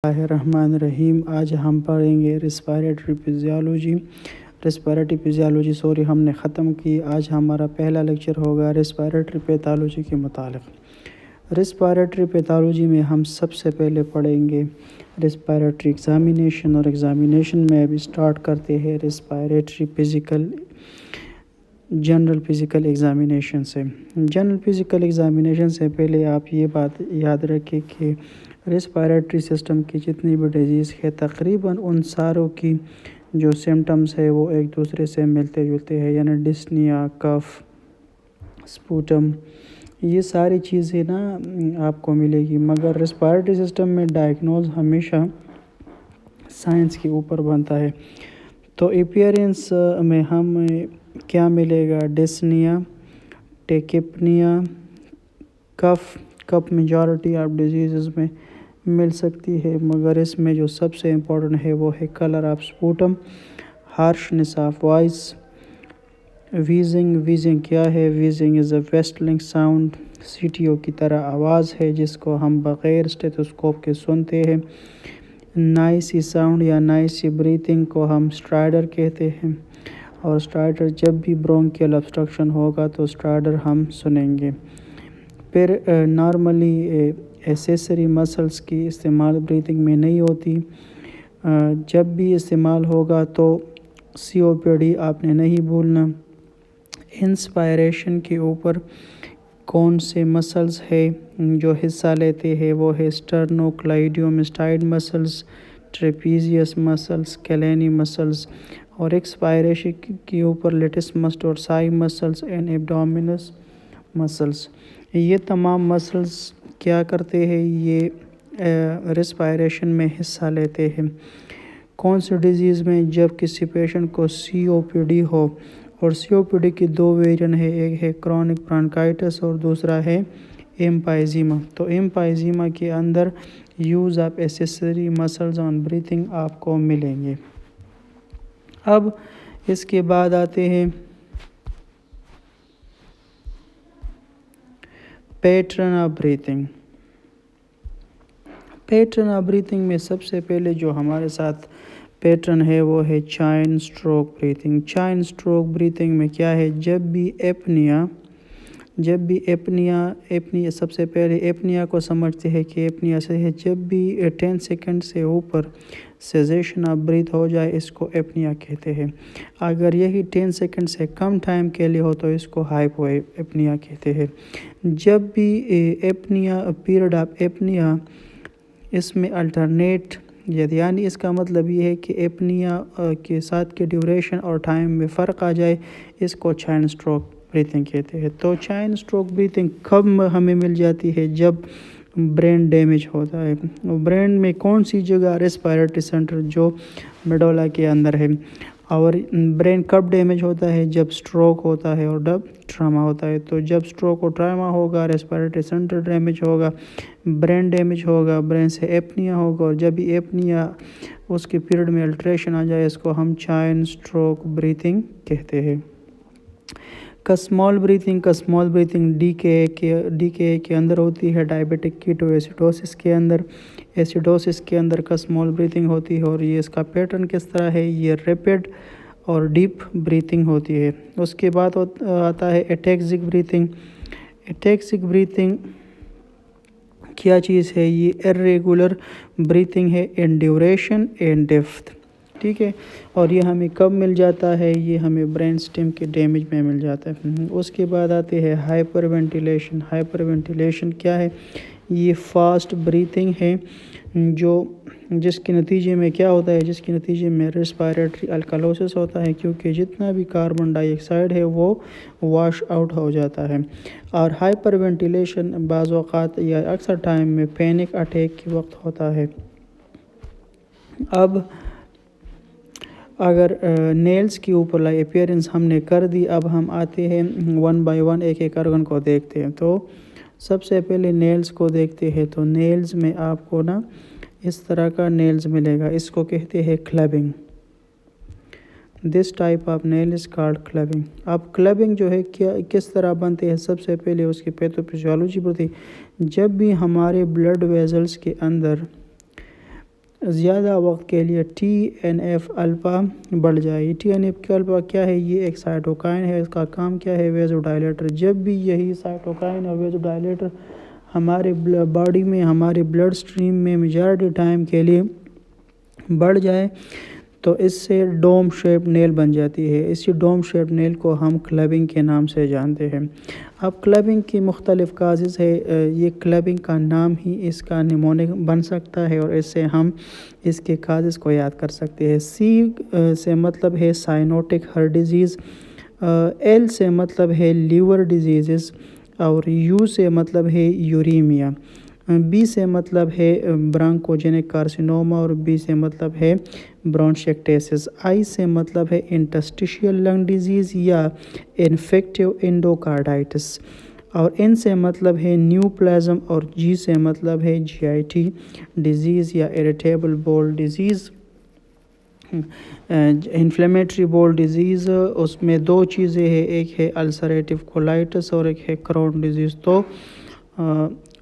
रहीम। आज हम पढ़ेंगे रेस्पिरेटरी फिजियोलॉजी हमने ख़त्म की। आज हमारा पहला लेक्चर होगा रेस्पिरेटरी पैथोलॉजी के मुतालिक। रेस्पिरेटरी पैथोलॉजी में हम सबसे पहले पढ़ेंगे रेस्पिरेटरी एग्ज़ामिनेशन, और एग्ज़ामिनेशन में अब स्टार्ट करते हैं जनरल फ़िज़िकल एग्ज़ामिनेशन से। जनरल फ़िज़िकल एग्ज़ामिनेशन से पहले आप ये बात याद रखें कि रेस्पिरेटरी सिस्टम की जितनी भी डिजीज़ है तकरीबन उन सारों की जो सिम्टम्स है वो एक दूसरे से मिलते जुलते हैं, यानी डिस्निया, कफ, स्पूटम, ये सारी चीज़ें ना आपको मिलेगी। मगर रेस्पिरेटरी सिस्टम में डायग्नोज हमेशा साइंस के ऊपर बनता है। तो अपीयरेंस में हम क्या मिलेगा? Dyspnoea, tachypnoea, cough majority of disease में मिल सकती है, मगर इसमें जो सबसे इम्पोर्टेंट है वो है colour of sputum, harshness of voice, wheezing क्या है? Wheezing is a whistling sound, सीटीओ की तरह आवाज़ है जिसको हम बग़ैर स्टेथोस्कोप के सुनते हैं। नाइसी साउंड या नाइसी ब्रीथिंग को हम स्ट्राइडर कहते हैं, और स्ट्राइडर जब भी ब्रोंकियल ऑब्स्ट्रक्शन होगा तो स्ट्राइडर हम सुनेंगे। फिर नॉर्मली एसेसरी मसल्स की इस्तेमाल ब्रीथिंग में नहीं होती। जब भी इस्तेमाल होगा तो COPD आपने नहीं भूलना। इंस्पायरेशन के ऊपर कौन से मसल्स है जो हिस्सा लेते हैं? वो है sternocleidomastoid muscles, trapezius muscles, scalene muscles. और एक्सपायरेशन के ऊपर latissimus dorsi muscles and abdominis muscles. ये तमाम मसल्स क्या करते हैं? ये रेस्पिरेशन में हिस्सा लेते हैं। कौन सी डिज़ीज़ में? जब किसी पेशेंट को COPD हो, और COPD की दो वेरिएंट है, एक है क्रॉनिक ब्रोंकाइटिस और दूसरा है एम्फाइजीमा। तो एम्फाइजीमा के अंदर use of accessory muscles on breathing आपको मिलेंगे। अब इसके बाद आते हैं pattern of breathing. Pattern of breathing में सबसे पहले जो हमारे साथ पैटर्न है वो है चाइन स्ट्रोक ब्रीथिंग। चाइन स्ट्रोक ब्रीथिंग में क्या है? जब भी एपनिया सबसे पहले एपनिया को समझते हैं कि एपनिया से है जब भी 10 सेकंड से ऊपर सेजेशन ऑफ ब्रीथ हो जाए, इसको एपनिया कहते हैं। अगर यही 10 सेकंड से कम टाइम के लिए हो तो इसको हाइपो एपनिया कहते हैं। जब भी पीरियड ऑफ एपनिया इसमें अल्टरनेट, यानी इसका मतलब ये है कि एपनिया के साथ के ड्यूरेशन और टाइम में फ़र्क आ जाए, इसको चाइन स्ट्रोक ब्रीथिंग कहते हैं। तो चाइन स्ट्रोक ब्रीथिंग कब हमें मिल जाती है? जब ब्रेन डैमेज होता है। ब्रेन में कौन सी जगह? रेस्पिरेटरी सेंटर जो मेडुला के अंदर है। और ब्रेन कब डैमेज होता है? जब स्ट्रोक होता है और जब ट्रामा होता है। तो जब स्ट्रोक और ट्रामा होगा, रेस्पिरेटरी सेंटर डैमेज होगा, ब्रेन डैमेज होगा, ब्रेन से एपनिया होगा, और जब भी एपनिया उसके पीरियड में अल्ट्रेशन आ जाए, इसको हम चाइन स्ट्रोक ब्रीथिंग कहते हैं। स्मॉल ब्रीथिंग DKA के अंदर होती है, डायबिटिक कीटोएसिडोसिस के अंदर, एसिडोसिस के अंदर स्मॉल ब्रीथिंग होती है। और ये इसका पैटर्न किस तरह है? ये रैपिड और डीप ब्रीथिंग होती है। उसके बाद आता है एटैक्सिक ब्रीथिंग। एटैक्सिक ब्रीथिंग क्या चीज़ है? ये इर्रेगुलर ब्रीथिंग है इन ड्यूरेशन एंड डेप्थ, ठीक है। और ये हमें कब मिल जाता है? ये हमें ब्रेन स्टेम के डैमेज में मिल जाता है। उसके बाद आते हैं हाइपर वेंटिलेशन। हाइपर वेंटिलेशन क्या है? ये फास्ट ब्रीथिंग है जिसके नतीजे में क्या होता है? जिसके नतीजे में रेस्पिरेटरी अल्कालोसिस होता है, क्योंकि जितना भी कार्बन डाइऑक्साइड है वो वॉश आउट हो जाता है। और हाइपर वेंटिलेशन बाज़ औक़ात या अक्सर टाइम में पैनिक अटैक के वक्त होता है। अब अगर नेल्स के ऊपर अपीयरेंस हमने कर दी, अब हम आते हैं 1 बाय 1 एक ऑर्गन को देखते हैं। तो सबसे पहले नेल्स को देखते हैं। तो नेल्स में आपको ना इस तरह का नेल्स मिलेगा, इसको कहते हैं clubbing. This type of nail is called clubbing. अब क्लबिंग जो है किस तरह बनते हैं? सबसे पहले उसकी पैथोफिजियोलॉजी पढ़ते। जब भी हमारे ब्लड वेजल्स के अंदर ज़्यादा वक्त के लिए TNF अल्फ़ा बढ़ जाए। TNF अल्फ़ा क्या है? ये एक साइटोकाइन है। इसका काम क्या है? वेज़ोडाइलेटर। जब भी यही साइटोकाइन और वेज़ोडाइलेटर हमारे बॉडी में, हमारे ब्लड स्ट्रीम में मेजॉरिटी टाइम के लिए बढ़ जाए तो इससे डोम शेप नेल बन जाती है। इसी डोम शेप नेल को हम क्लबिंग के नाम से जानते हैं। अब क्लबिंग की मुख्तलिफ़ काजेज़ है। ये क्लबिंग का नाम ही इसका निमोनिक बन सकता है और इससे हम इसके काजेज़ को याद कर सकते हैं। से मतलब है साइनोटिक हार्ट डिज़ीज़, L से मतलब है लीवर डिजीज़ और U से मतलब है यूरीमिया, B से मतलब है ब्रोंकोजेनिक कार्सिनोमा और B से मतलब है ब्रोंशिएक्टेसिस, I से मतलब है इंटरस्टिशियल लंग डिजीज़ या इन्फेक्टिव एंडोकार्डाइटिस और N से मतलब है न्यूप्लाज्म और G से मतलब है GIT डिजीज़ या irritable bowel disease. Inflammatory bowel disease, उसमें दो चीज़ें हैं, एक है अल्सरेटिव कोलाइटिस और एक है क्रोन डिज़ीज़। तो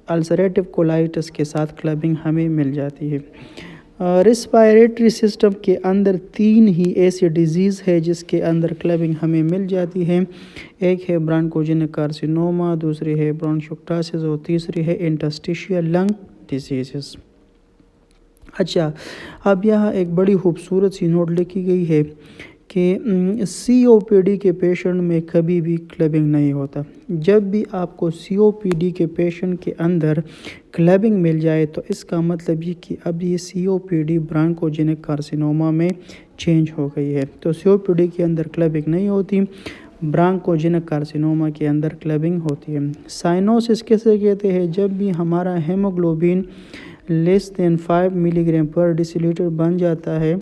अल्सरेटिव कोलाइटिस के साथ क्लबिंग हमें मिल जाती है। रिस्पायरेटरी सिस्टम के अंदर 3 ही ऐसी डिज़ीज़ है जिसके अंदर क्लबिंग हमें मिल जाती है। एक है ब्रोंकोजेनिक कार्सिनोमा, दूसरी है ब्रोंशियोक्टासिस और तीसरी है इंटरस्टिशियल लंग डिजीज़। अच्छा, अब यहाँ एक बड़ी खूबसूरत सी नोट लिखी गई है कि COPD के पेशेंट में कभी भी क्लबिंग नहीं होता। जब भी आपको COPD के पेशेंट के अंदर क्लबिंग मिल जाए तो इसका मतलब ये कि अब ये COPD ब्रोंकोजेनिक कार्सिनोमा में चेंज हो गई है। तो COPD के अंदर क्लबिंग नहीं होती, ब्रोंकोजेनिक कार्सिनोमा के अंदर क्लबिंग होती है। साइनोसिस किसे कहते हैं? जब भी हमारा हेमोग्लोबिन लेस देन 5 मिलीग्राम पर डेसीलीटर बन जाता है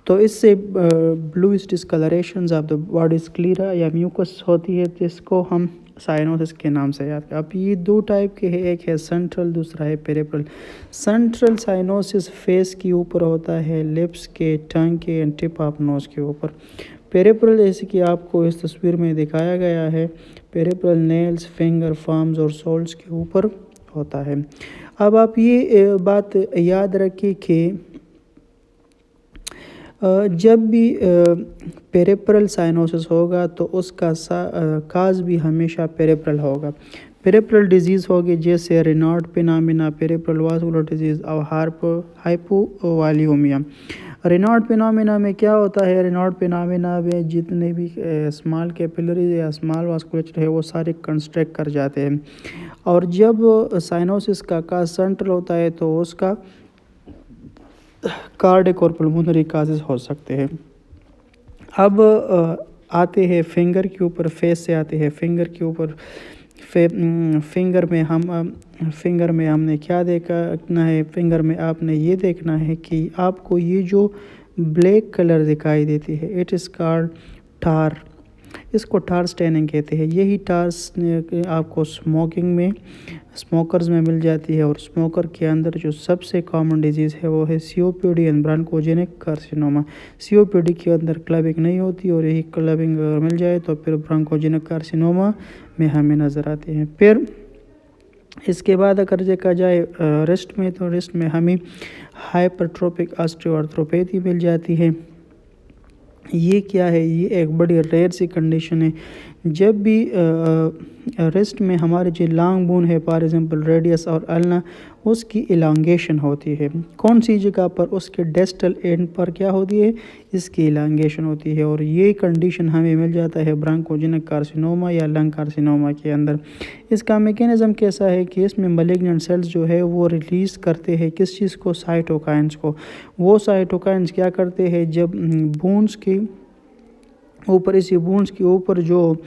तो इससे bluish डिस्कलरेशंस of the body sclera या म्यूकस होती है, जिसको हम साइनोसिस के नाम से याद करें। अब ये दो टाइप के हैं, एक है सेंट्रल, दूसरा है पेरिफेरल। सेंट्रल साइनोसिस फेस के ऊपर होता है, लिप्स के, टंग के एंड टिप ऑफ नोज के ऊपर। पेरिफेरल जैसे कि आपको इस तस्वीर में दिखाया गया है, पेरिफेरल नेल्स, फिंगर, पाम्स और सोल्स के ऊपर होता है। अब आप ये बात याद रखिए कि जब भी पेरिफेरल साइनोसिस होगा तो उसका काज भी हमेशा पेरिफेरल होगा। पेरिफेरल डिजीज़ होगी जैसे Reginald phenomena, peripheral vascular disease और हाइपोवॉल्यूमिया। रेनाल्ड फिनोमेना में क्या होता है? रेनाल्ड फिनोमेना में जितने भी स्मॉल कैपिलरीज या स्मॉल वास्कुलेचर है वो सारे कंस्ट्रक्ट कर जाते हैं और जब साइनोसिस का काज सेंट्रल होता है तो उसका कार्डियक और पल्मोनरी काजेज हो सकते हैं। अब आते हैं फिंगर के ऊपर, फेस से आते हैं फिंगर के ऊपर। फिंगर में हमने क्या देखना है? फिंगर में आपने ये देखना है कि आपको ये जो ब्लैक कलर दिखाई देती है, इट इज़ कॉल्ड टार। इसको टार स्टेनिंग कहते हैं। यही टार आपको स्मोकर्स में मिल जाती है और स्मोकर के अंदर जो सबसे कॉमन डिजीज़ है वो है COPD and bronchogenic carcinoma. COPD के अंदर क्लबिंग नहीं होती और यही क्लबिंग अगर मिल जाए तो फिर ब्रोंकोजेनिक कार्सिनोमा में हमें नज़र आते हैं। फिर इसके बाद अगर देखा जाए रिस्ट में, तो रिस्ट में हमें हाइपरट्रोफिक ऑस्टियोआर्थ्रोपैथी मिल जाती है। ये क्या है? ये एक बड़ी रेयर सी कंडीशन है। जब भी रिस्ट में हमारे जो लॉन्ग बोन है, फॉर एग्जांपल रेडियस और अल्ना, उसकी इलांगेशन होती है। कौन सी जगह पर? उसके डिस्टल एंड पर क्या होती है? इसकी इलांगेशन होती है और ये कंडीशन हमें मिल जाता है ब्रोंकोजेनिक कार्सिनोमा या लंग कार्सिनोमा के अंदर। इसका मैकेनिज़्म कैसा है कि इसमें मैलिग्नेंट सेल्स जो है वो रिलीज़ करते हैं किस चीज़ को? साइटोकाइंस को। वो साइटोकाइंस क्या करते हैं? जब बोन्स के ऊपर, इसी बोन्स के ऊपर जो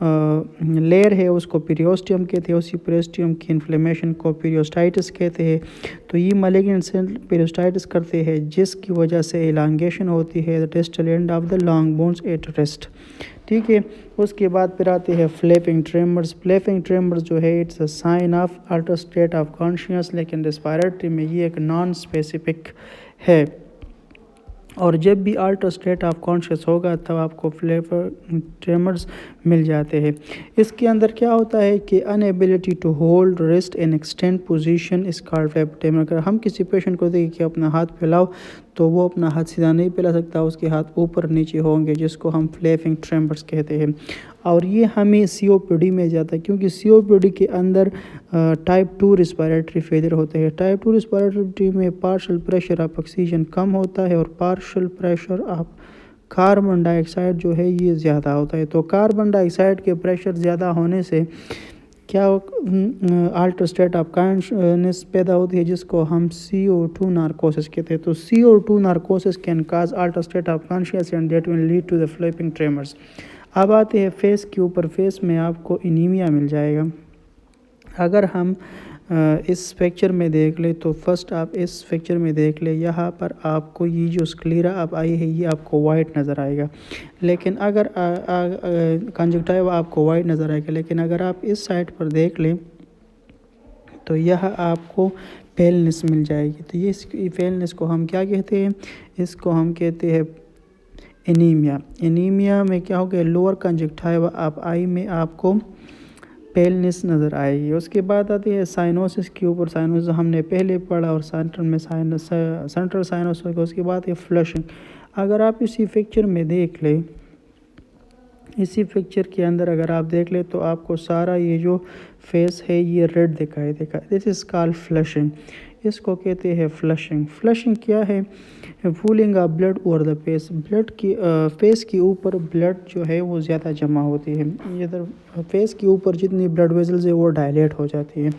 लेयर है उसको पीरियोस्टियम कहते हैं, उसी पीरियोस्टियम की इन्फ्लेमेशन को पीरियोस्टाइटिस कहते हैं। तो ये मैलिग्नेंट सेल पीरियोस्टाइटिस करते हैं जिसकी वजह से इलांगेशन होती है the distal end of the long bones at rest. ठीक है, उसके बाद फिर आते हैं फ्लैपिंग ट्रेमर्स। फ्लैपिंग ट्रेमर्स जो है it's a sign of alter state of conscious, लेकिन रेस्पिरेटरी में ये एक नॉन स्पेसिफिक है। और जब भी अल्टर स्टेट ऑफ कॉन्शियस होगा तब आपको फ्लेवर ट्रेमर्स मिल जाते हैं। इसके अंदर क्या होता है कि inability to hold wrist in extend position is called flavour tremor. अगर हम किसी पेशेंट को देखें कि अपना हाथ फैलाओ तो वो अपना हाथ सीधा नहीं फैला सकता, उसके हाथ ऊपर नीचे होंगे, जिसको हम फ्लेपिंग ट्रेमर्स कहते हैं। और ये हमें COPD में जाता है, क्योंकि COPD के अंदर टाइप 2 रिस्पायरेटरी फेलियर होते हैं। टाइप 2 रिस्पायरेटरी में पार्शियल प्रेशर ऑफ ऑक्सीजन कम होता है और partial pressure of carbon dioxide जो है ये ज़्यादा होता है। तो कार्बन डाइऑक्साइड के प्रेशर ज़्यादा होने से क्या अल्टर स्टेट ऑफ कॉन्शियसनेस पैदा होती है, जिसको हम CO2 नार्कोसिस कहते हैं। तो CO2 narcosis can cause alter state of conscious and that will lead to the flapping tremors. अब आते हैं फेस के ऊपर। फेस में आपको एनीमिया मिल जाएगा। अगर हम इस पिक्चर में देख ले तो फर्स्ट आप इस पिक्चर में देख ले, यहाँ पर आपको ये जो स्क्लेरा अब आई है ये आपको वाइट नज़र आएगा, लेकिन अगर कंजक्टिवा आपको वाइट नज़र आएगा। लेकिन अगर आप इस साइड पर देख लें तो यह आपको पेलनेस मिल जाएगी। तो ये पेलनेस को हम क्या कहते हैं? इसको हम कहते हैं एनीमिया। एनीमिया में क्या हो गया, लोअर कंजक्टिवा आप आई में आपको पेलनेस नज़र आएगी। उसके बाद आती है साइनोसिस के ऊपर। साइनोसिस हमने पहले पढ़ा और सेंट्रल में सेंट्रल साइनोसिस होगा। उसके बाद है फ्लशिंग। अगर आप इसी पिक्चर में देख लें, इसी पिक्चर के अंदर अगर आप देख ले तो आपको सारा ये जो फेस है ये रेड दिखाई देगा। This is called flushing. इसको कहते हैं फ्लशिंग। फ्लशिंग क्या है? Fooling of blood over the face. Blood की फेस के ऊपर ब्लड जो है वो ज़्यादा जमा होती है। इधर फेस के ऊपर जितनी ब्लड वेसल्स है वो डायलेट हो जाती है।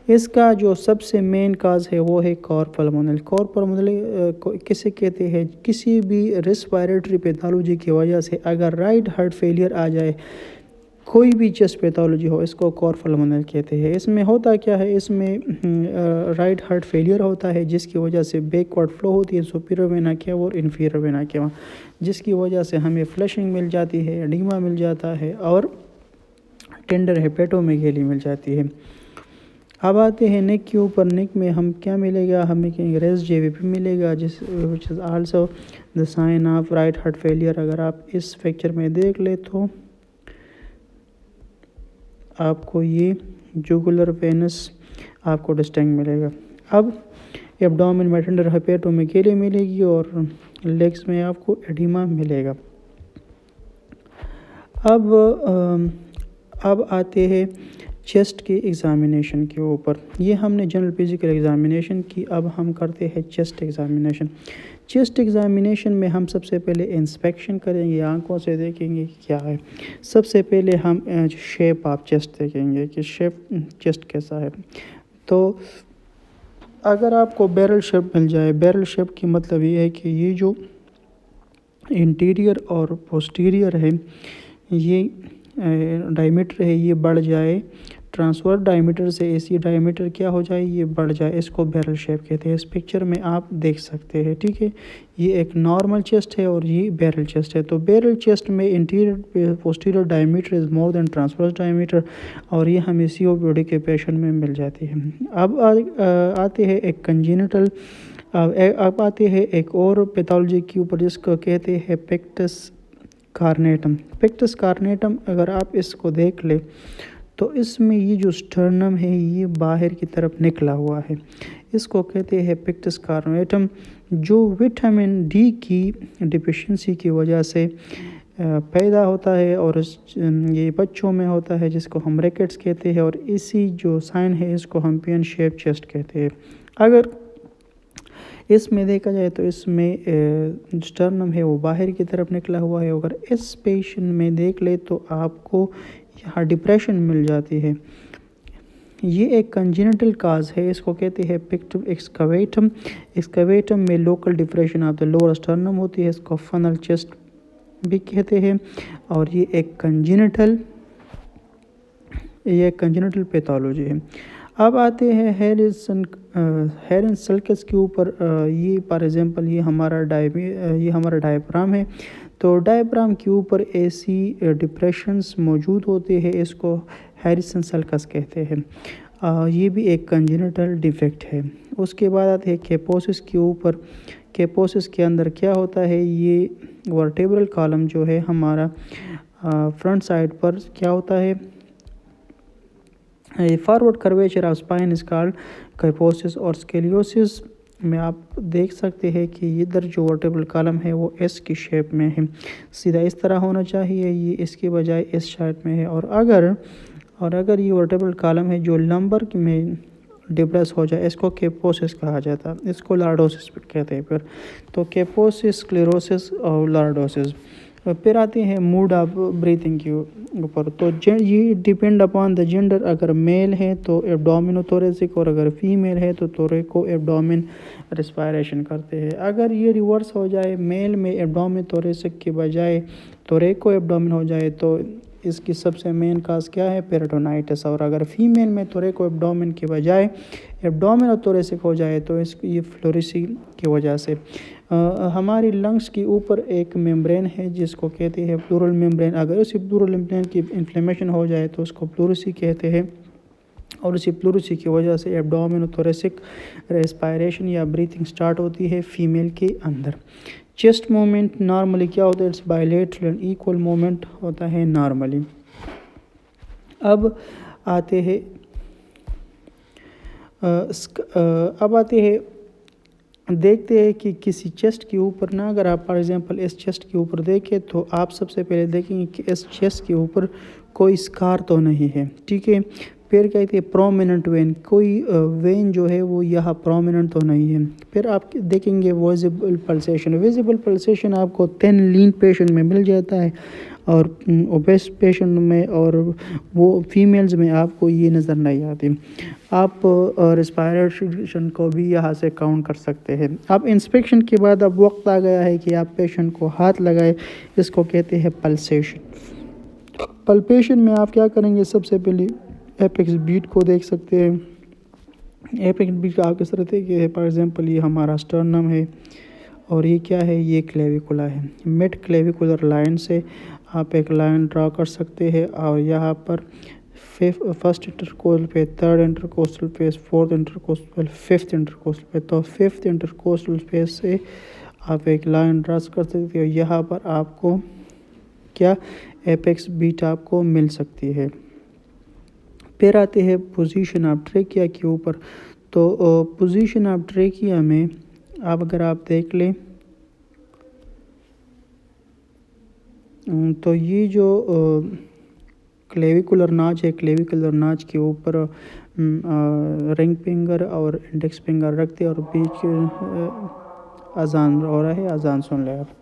इसका जो सबसे मेन काज है वो है कॉर्पल्मोनल। कॉर्पल्मोनल किसे कहते हैं? किसी भी रेस्पिरेटरी पैथोलॉजी की वजह से अगर राइट हार्ट फेलियर आ जाए, कोई भी चेस्ट पैथोलॉजी हो, इसको कॉर्पल्मोनल कहते हैं। इसमें होता क्या है, इसमें राइट हार्ट फेलियर होता है जिसकी वजह से बैकवर्ड फ्लो होती है सुपीरियर वेना केवा और इन्फीरियर वेना केवा, जिसकी वजह से हमें फ्लशिंग मिल जाती है, एडिमा मिल जाता है और टेंडर हेपेटोमेगेली मिल जाती है। अब आते हैं नेक के ऊपर। नेक में हम क्या मिलेगा? हमें रेस JVP मिलेगा, जिस which is also the sign of right heart failure. अगर आप इस पिक्चर में देख ले तो आपको ये जुगुलर वेनस आपको डिस्टिंक्ट मिलेगा। अब एब्डोमेन में टेंडर हेपेटोमेगेली मिलेगी और लेग्स में आपको एडिमा मिलेगा। अब आते हैं चेस्ट के एग्ज़ामिनेशन के ऊपर। ये हमने जनरल फिजिकल एग्ज़ामिनेशन की, अब हम करते हैं चेस्ट एग्ज़ामिनेशन। चेस्ट एग्ज़ामिनेशन में हम सबसे पहले इंस्पेक्शन करेंगे, आंखों से देखेंगे कि क्या है। सबसे पहले हम शेप ऑफ चेस्ट देखेंगे कि शेप चेस्ट कैसा है। तो अगर आपको बैरल शेप मिल जाए, बैरल शेप की मतलब ये है कि ये जो इंटीरियर और पोस्टीरियर है, ये डायमीटर है ये बढ़ जाए, ट्रांसफर डायमीटर से AC डायमीटर क्या हो जाए, ये बढ़ जाए, इसको बैरल शेप कहते हैं। इस पिक्चर में आप देख सकते हैं, ठीक है। ये एक नॉर्मल चेस्ट है और ये बैरल चेस्ट है। तो बैरल चेस्ट में interior posterior diameter is more than transfer diameter और ये हमें COPD के पेशेंट में मिल जाती है। अब आते हैं एक कंजेनिटल, अब आते हैं एक और पैथोलॉजी के ऊपर जिसको कहते हैं पेक्टस कार्नेटम। पेक्टस कार्नेटम अगर आप इसको देख ले तो इसमें ये जो स्टर्नम है ये बाहर की तरफ निकला हुआ है, इसको कहते हैं पेक्टस कार्नेटम, जो विटामिन D की डिफिशिएंसी की वजह से पैदा होता है और ये बच्चों में होता है, जिसको हम रिकेट्स कहते हैं। और इसी जो साइन है इसको हम पेन शेप चेस्ट कहते हैं। अगर इसमें देखा जाए तो इसमें स्टर्नम है वो बाहर की तरफ निकला हुआ है। अगर इस पेशेंट में देख ले तो आपको यहाँ डिप्रेशन मिल जाती है। ये एक कंजेनिटल काज है, इसको कहते हैं पिक्टम एक्सकवेटम। एक्सकवेटम में local depression of the lower sternum होती है, इसको फनल चेस्ट भी कहते हैं। और ये एक कंजेनिटल पैथोलॉजी है। अब आते हैं हेरिस सल्कस के ऊपर। ये फॉर एग्जांपल ये हमारा डायफ्राम है। तो डायफ्राम के ऊपर ऐसी डिप्रेशंस मौजूद होते हैं, इसको हैरिसन सल्कस कहते हैं। ये भी एक कंजेनिटल डिफेक्ट है। उसके बाद आते हैं केपोसिस के ऊपर। केपोसिस के अंदर क्या होता है, ये वर्टेब्रल कॉलम जो है हमारा फ्रंट साइड पर क्या होता है, forward curvature of spine is called kyphosis. और स्केलियोसिस में आप देख सकते हैं कि इधर जो वर्टेब्रल कॉलम है वो एस की शेप में है, सीधा इस तरह होना चाहिए, ये इसके बजाय इस शेप में है। और अगर ये वर्टेब्रल कॉलम है जो लंबर में डिप्रेस हो जाए, इसको केपोसिस कहा जाता है, इसको लॉर्डोसिस कहते हैं। फिर तो केपोसिस, स्क्लेरोसिस और लॉर्डोसिस। फिर आते हैं मूड ऑफ ब्रीथिंग के ऊपर। तो ये डिपेंड अपॉन द जेंडर, अगर मेल है तो एब्डोमिनोथोरेसिक और अगर फीमेल है तो थोरेको एब्डोमिन रेस्पायरेशन करते हैं। अगर ये रिवर्स हो जाए, मेल में एब्डोमिनोथोरेसिक के बजाय थोरेको एब्डोमिन हो जाए, तो इसकी सबसे मेन काज क्या है, पेरिटोनाइटिस। और अगर फीमेल में थोरेको एब्डोमिन के बजाय एब्डोमिनोथोरेसिक हो जाए तो ये फ्लोरेसी की वजह से। हमारी लंग्स के ऊपर एक मेम्ब्रेन है जिसको कहते हैं प्लूरल मेम्ब्रेन। अगर उसी प्लूरल मेम्ब्रेन की इन्फ्लेमेशन हो जाए तो उसको प्लूरेसी कहते हैं, और उसी प्लूरेसी की वजह से एब्डोमिनोथोरेसिक रेस्पायरेशन या ब्रीथिंग स्टार्ट होती है फीमेल के अंदर। चेस्ट मूवमेंट नॉर्मली क्या होता है, it's bilateral and equal movement होता है नॉर्मली। अब आते हैं देखते हैं कि किसी चेस्ट के ऊपर ना, अगर आप फॉर एग्जांपल इस चेस्ट के ऊपर देखें तो आप सबसे पहले देखेंगे कि इस चेस्ट के ऊपर कोई स्कार तो नहीं है, ठीक है। फिर कहते हैं प्रोमिनेंट वेन, कोई वेन जो है वो यहाँ प्रोमिनेंट तो नहीं है। फिर आप देखेंगे विजिबल पल्सेशन। विजिबल पल्सेशन आपको थिन लीन पेशेंट में मिल जाता है और ओबेस पेशेंट में और वो फीमेल्स में आपको ये नज़र नहीं आती। आप रेस्पायरेशन को भी यहाँ से काउंट कर सकते हैं। अब इंस्पेक्शन के बाद अब वक्त आ गया है कि आप पेशेंट को हाथ लगाए, इसको कहते हैं पल्सेशन। पल्पेशन में आप क्या करेंगे, सबसे पहले एपेक्स बीट को देख सकते हैं। एपेक्स बीट आप किस तरह देखिए, फॉर एग्जांपल ये हमारा स्टर्नम है और ये क्या है, ये क्लेविकुला है। मिड क्लेविकुलर लाइन से आप एक लाइन ड्रा कर सकते हैं और यहाँ पर फर्स्ट इंटरकोस्टल पे, थर्ड इंटरकोस्टल पे, फोर्थ इंटरकोस्टल, फिफ्थ इंटरकोस्टल पे। तो फिफ्थ इंटरकोस्टल पे से आप एक लाइन ड्रा कर सकते हो, यहाँ पर आपको क्या एपेक्स बीट आपको मिल सकती है। फिर आते हैं पोजीशन ऑफ ट्रेकिया के ऊपर। तो पोजीशन ऑफ ट्रेकिया में आप अगर आप देख लें तो ये जो क्लेविकुलर नाच है, क्लेविकुलर नाच के ऊपर रिंग फिंगर और इंडेक्स फिंगर रखते और बीच अजान हो रहा है, अजान सुन ले आप।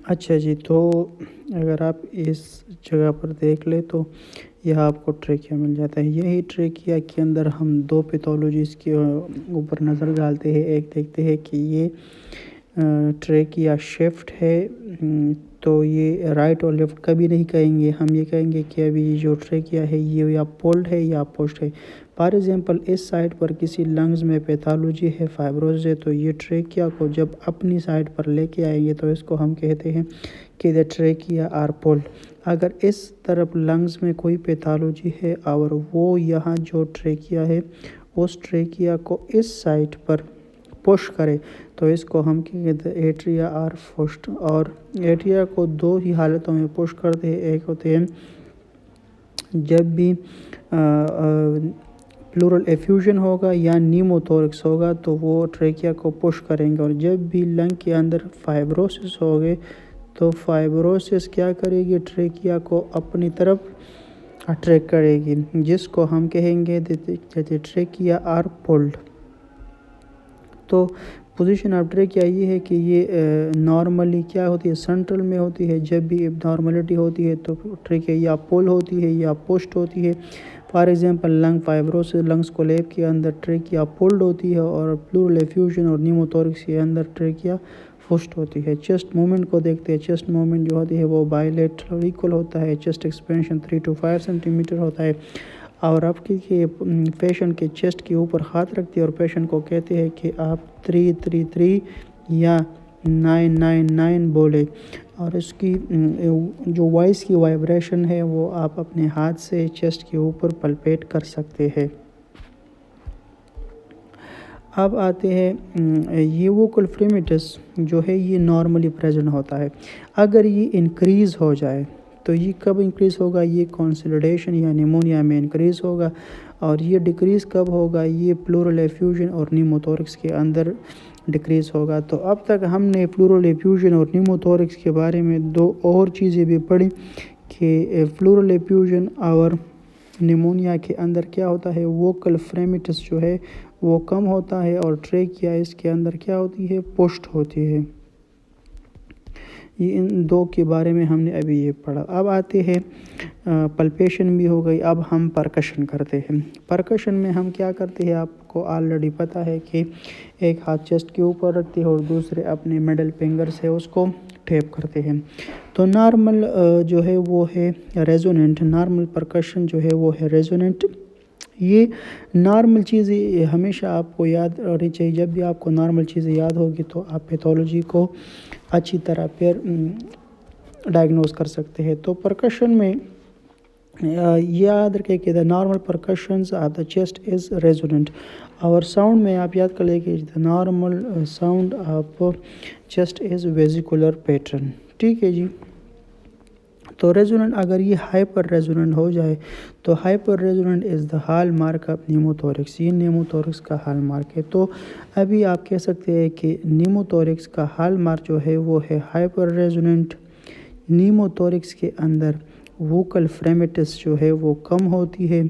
अच्छा जी, तो अगर आप इस जगह पर देख ले तो यह आपको ट्रेकिया मिल जाता है। यही ट्रेकिया के अंदर हम दो पैथोलॉजीज़ के ऊपर नज़र डालते हैं। एक देखते हैं कि ये ट्रेकिया शिफ्ट है, तो ये राइट और लेफ़्ट कभी नहीं कहेंगे, हम ये कहेंगे कि अभी जो ट्रेकिया है ये या पुल्ड है या पुश्ड है। फॉर एग्जांपल इस साइड पर किसी लंग्स में पैथोलॉजी है, फाइब्रोसिस है, तो ये ट्रेकिया को जब अपनी साइड पर लेके आएंगे तो इसको हम कहते हैं कि द ट्रेकिया आर पुल्ड। अगर इस तरफ लंग्स में कोई पैथोलॉजी है और वो यहाँ जो ट्रेकिया है उस ट्रेकिया को इस साइड पर पुश करे तो इसको हम कहते हैं एट्रिया आर पुश्ड। और एट्रिया को दो ही हालतों में पुश करते हैं, एक होते हैं जब भी प्लूरल एफ्यूजन होगा या नीमोथोरिक्स होगा तो वो ट्रेकिया को पुश करेंगे, और जब भी लंग के अंदर फाइब्रोसिस होगे तो फाइब्रोसिस क्या करेगी, ट्रेकिया को अपनी तरफ अट्रैक्ट करेगी, जिसको हम कहेंगे ट्रेकिया आर पुल्ड। तो पोजीशन ऑफ ट्रेकिया ये है कि ये नॉर्मली क्या होती है, सेंट्रल में होती है। जब भी एबनॉर्मलिटी होती है तो ट्रेकिया या पुल होती है या पुश्ड होती है। For example lung fibrosis, lungs collapse के अंदर ट्रेकिया पुल्ड होती है और प्लूरल एफ्यूजन और न्यूमोथोरिक्स के अंदर ट्रेकिया पुश्ड होती है। चेस्ट मूवमेंट को देखते हैं। चेस्ट मूवमेंट जो होती है वो बायलेटरल इक्वल होता है। चेस्ट एक्सपेंशन 3 to 5 सेंटीमीटर होता है। और आपके पेशेंट के चेस्ट के ऊपर हाथ रखते हैं और पेशेंट को कहते हैं कि आप 333 या 999 बोले। और इसकी जो वॉइस की वाइब्रेशन है वो आप अपने हाथ से चेस्ट के ऊपर पल्पेट कर सकते हैं। अब आते हैं ये वोकल फ्रीमिटस जो है ये नॉर्मली प्रेजेंट होता है। अगर ये इंक्रीज़ हो जाए तो ये कब इंक्रीज़ होगा, ये कंसोलिडेशन या निमोनिया में इंक्रीज़ होगा। और ये डिक्रीज़ कब होगा, ये प्लूरल एफ्यूजन और न्यूमोथोरिक्स के अंदर डिक्रीज़ होगा। तो अब तक हमने प्लूरल एफ्यूजन और न्यूमोथोरिक्स के बारे में दो और चीज़ें भी पढ़ी कि प्लूरल एफ्यूजन और निमोनिया के अंदर क्या होता है, वोकल फ्रेमिटस जो है वो कम होता है और ट्रेकिया इसके अंदर क्या होती है, पुश्ड होती है। ये इन दो के बारे में हमने अभी ये पढ़ा। अब आते हैं पल्पेशन भी हो गई। अब हम परकशन करते हैं। परकशन में हम क्या करते हैं, आपको ऑलरेडी पता है कि एक हाथ चेस्ट के ऊपर रखते हैं और दूसरे अपने मिडल फिंगर से उसको टैप करते हैं। तो नॉर्मल जो है वो है रेजोनेंट। नॉर्मल परकशन जो है वो है रेजोनेंट। ये नॉर्मल चीज़ें हमेशा आपको याद रहनी चाहिए। जब भी आपको नॉर्मल चीज़ें याद होगी तो आप पैथोलॉजी को अच्छी तरह फिर डायग्नोज कर सकते हैं। तो परकशन में याद रखें कि the normal percussions of the chest is resonant. और साउंड में आप याद कर लेंगे the normal sound of chest is vesicular pattern. ठीक है जी। तो रेजोनेंट अगर ये हाइपर रेजोनेंट हो जाए तो hyper resonant is the hall mark of pneumothorax. ये न्यूमोथोरिक्स का हॉल मार्क है। तो अभी आप कह सकते हैं कि न्यूमोथोरिक्स का हॉल मार्क जो है वो है हाइपर रेजोनेंट। न्यूमोथोरिक्स के अंदर वोकल फ्रेमिटस जो है वो कम होती है।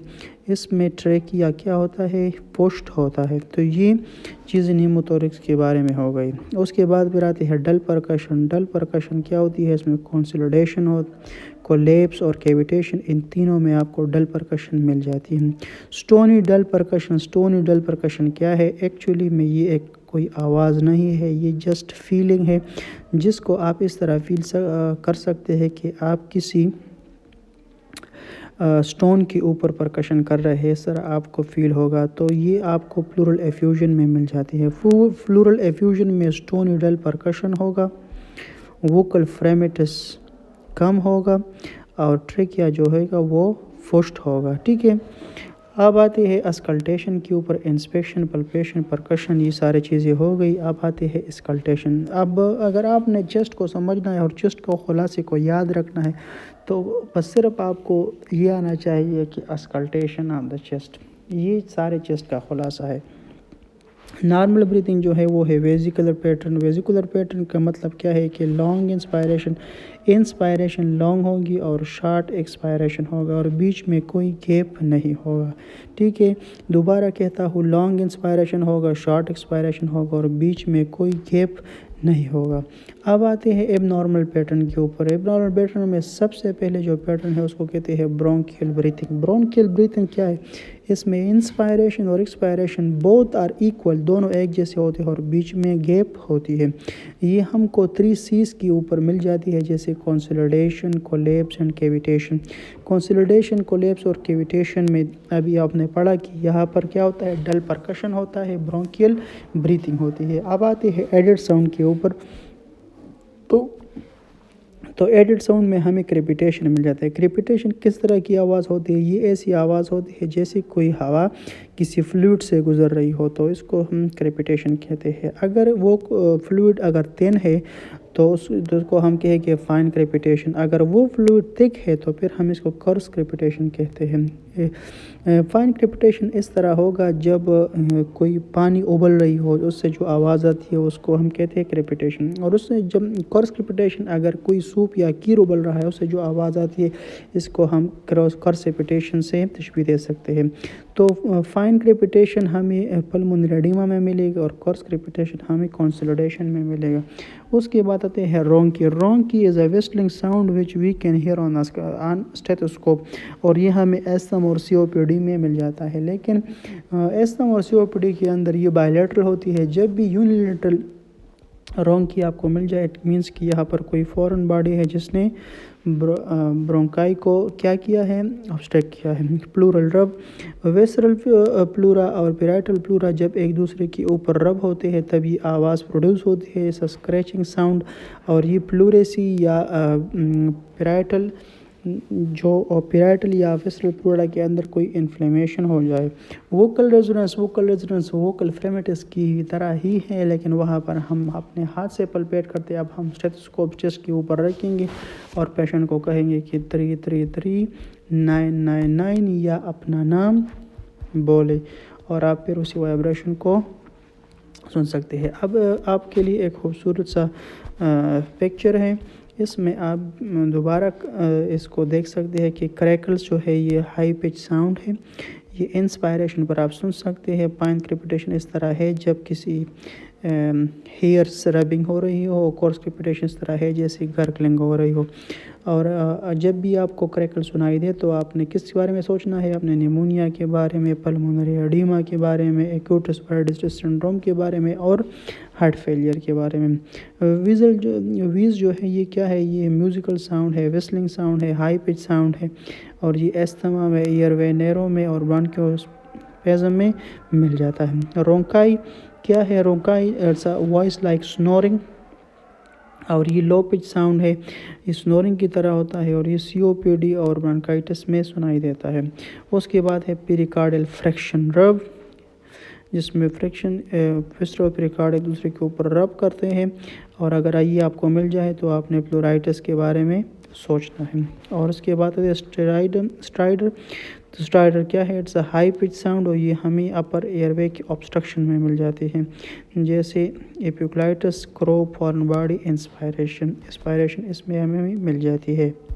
इसमें ट्रेकिया क्या होता है, पुश्ड होता है। तो ये चीज़ न्यूमोथोरिक्स के बारे में हो गई। उसके बाद फिर आती है डल परकशन। डल परकशन क्या होती है, इसमें कंसोलिडेशन हो, कोलैप्स और कैविटेशन, इन तीनों में आपको डल परकशन मिल जाती है। स्टोनी डल परकशन। स्टोनी डल परकशन क्या है, एक्चुअली में ये एक कोई आवाज़ नहीं है, ये जस्ट फीलिंग है जिसको आप इस तरह फील कर सकते हैं कि आप किसी स्टोन के ऊपर परकशन कर रहे हैं, सर आपको फील होगा। तो ये आपको प्लूरल एफ्यूजन में मिल जाती है। प्लूरल एफ्यूजन में स्टोनिडल परकशन होगा, वोकल फ्रेमिटस कम होगा और ट्रेकिया जो होगा वो पुश्ड होगा। ठीक है। अब आते हैं अस्कल्टेशन के ऊपर। इंस्पेक्शन, पल्पेशन, परकशन, ये सारी चीज़ें हो गई। अब आते हैं स्कल्टेशन। अब अगर आपने चेस्ट को समझना है और चेस्ट को खुलासे को याद रखना है तो बस सिर्फ आपको ये आना चाहिए कि अस्कल्टेशन ऑफ द चेस्ट, ये सारे चेस्ट का खुलासा है। नॉर्मल ब्रीथिंग जो है वो है वेजिकुलर पैटर्न। वेजिकुलर पैटर्न का मतलब क्या है कि लॉन्ग इंस्पायरेशन लॉन्ग होगी और शॉर्ट एक्सपायरेशन होगा और बीच में कोई गैप नहीं होगा। ठीक है, दोबारा कहता हूँ, लॉन्ग इंस्पायरेशन होगा, शॉर्ट एक्सपायरेशन होगा और बीच में कोई गैप नहीं होगा। अब आते हैं एबनॉर्मल पैटर्न के ऊपर। एबनॉर्मल पैटर्न में सबसे पहले जो पैटर्न है उसको कहते हैं ब्रोंकियल ब्रीथिंग। ब्रोंकियल ब्रीथिंग क्या है, इसमें इंस्पायरेशन और एक्सपायरेशन बोथ आर इक्वल, दोनों एक जैसे होते हैं और बीच में गैप होती है। ये हमको 3 C's के ऊपर मिल जाती है, जैसे consolidation, collapse and cavitation. Consolidation, collapse और कैविटेशन में अभी आपने पढ़ा कि यहाँ पर क्या होता है, डल परकशन होता है, ब्रोंकियल ब्रीथिंग होती है। अब आते हैं एडेड साउंड के ऊपर। तो एडेड साउंड में हमें क्रेपिटेशन मिल जाता है। क्रेपिटेशन किस तरह की आवाज़ होती है, ये ऐसी आवाज़ होती है जैसे कोई हवा किसी फ्लूइड से गुजर रही हो, तो इसको हम क्रेपिटेशन कहते हैं। अगर वो फ्लूइड अगर थिन है तो उसको हम कहेंगे फाइन क्रेपिटेशन। अगर वो फ्लूइड थिक है तो फिर हम इसको कर्स क्रेपिटेशन कहते हैं। फाइन क्रेपिटेशन इस तरह होगा जब कोई पानी उबल रही हो, उससे जो आवाज़ आती है उसको हम कहते हैं क्रेपिटेशन। और उससे जब कर्स क्रेपिटेशन, अगर कोई सूप या खीर उबल रहा है उससे जो आवाज़ आती है इसको हम कर्स क्रेपिटेशन से तशबीह दे सकते हैं। तो फाइन क्रेपिटेशन हमें पल्मोनरी एडिमा में मिलेगा और कोर्स क्रेपिटेशन हमें कंसोलिडेशन में मिलेगा। उसके बाद आते हैं rhonchi. Rhonchi is a whistling sound which we can hear on stethoscope, और ये हमें एस्थम और सीओपीडी में मिल जाता है। लेकिन एस्थम और सीओपीडी के अंदर ये बायलैटरल होती है। जब भी यूनिलैटरल रोंकी आपको मिल जाए, इट मीन्स कि यहाँ पर कोई फॉरेन बॉडी है जिसने ब्रोंकाई को क्या किया है, ऑब्स्ट्रक्ट किया है। प्लूरल रब, वेसरल प्लूरा और पैराइटल प्लूरा जब एक दूसरे के ऊपर रब होते हैं तभी आवाज़ प्रोड्यूस होती है, इस स्क्रैचिंग साउंड। और ये प्लूरेसी या पैराइटल या वेसरल प्लूरा के अंदर कोई इन्फ्लेमेशन हो जाए। वोकल रेजोनेंस वोकल फ्रेमेटिस की तरह ही है, लेकिन वहाँ पर हम अपने हाथ से पल्पेट करते हैं। अब हम स्टेथोस्कोप चेस्ट के ऊपर रखेंगे और पेशेंट को कहेंगे कि 333-999 या अपना नाम बोले, और आप फिर उसी वाइब्रेशन को सुन सकते हैं। अब आपके लिए एक खूबसूरत सा पिक्चर है, इसमें आप दोबारा इसको देख सकते हैं कि क्रैकल्स जो है ये हाई पिच साउंड है। ये इंस्पायरेशन पर आप सुन सकते हैं। पाइन क्रेपिटेशन इस तरह है जब किसी हेयर्स रबिंग हो रही हो, कोर्स क्रेपिटेशन इस तरह है जैसे गर्गलिंग हो रही हो। और जब भी आपको क्रैकल सुनाई दे तो आपने किस बारे में सोचना है, अपने निमोनिया के बारे में, पल्मोनरी एडिमा के बारे में, एक्यूट रेस्पिरेटरी डिस्ट्रेस सिंड्रोम के बारे में और हार्ट फेलियर के बारे में। वीज़ जो है ये क्या है, ये म्यूज़िकल साउंड है, विस्लिंग साउंड है, हाई पिच साउंड है, और ये एस्थमा में, एयरवे नेरो में और ब्रोंकियोस्पेज़म में मिल जाता है। रोंकाई क्या है, रोंकाई it's a voice like snoring, और ये लो पिच साउंड है, ये स्नोरिंग की तरह होता है, और ये सीओपीडी और ब्रोंकाइटिस में सुनाई देता है। उसके बाद है पेरिकार्डियल फ्रिक्शन रब, जिसमें फ्रिक्शन फिस्टो पेरिकार्ड एक दूसरे के ऊपर रब करते हैं। और अगर ये आपको मिल जाए तो आपने प्लूराइटिस के बारे में सोचना है। और उसके बाद है स्ट्राइडर। तो स्ट्राइडर क्या है, it's a high pitch sound, और ये हमें अपर एयरवे के ऑब्स्ट्रक्शन में मिल जाते हैं, जैसे epiglottis, crow, foreign body, inspiration इसमें हमें मिल जाती है।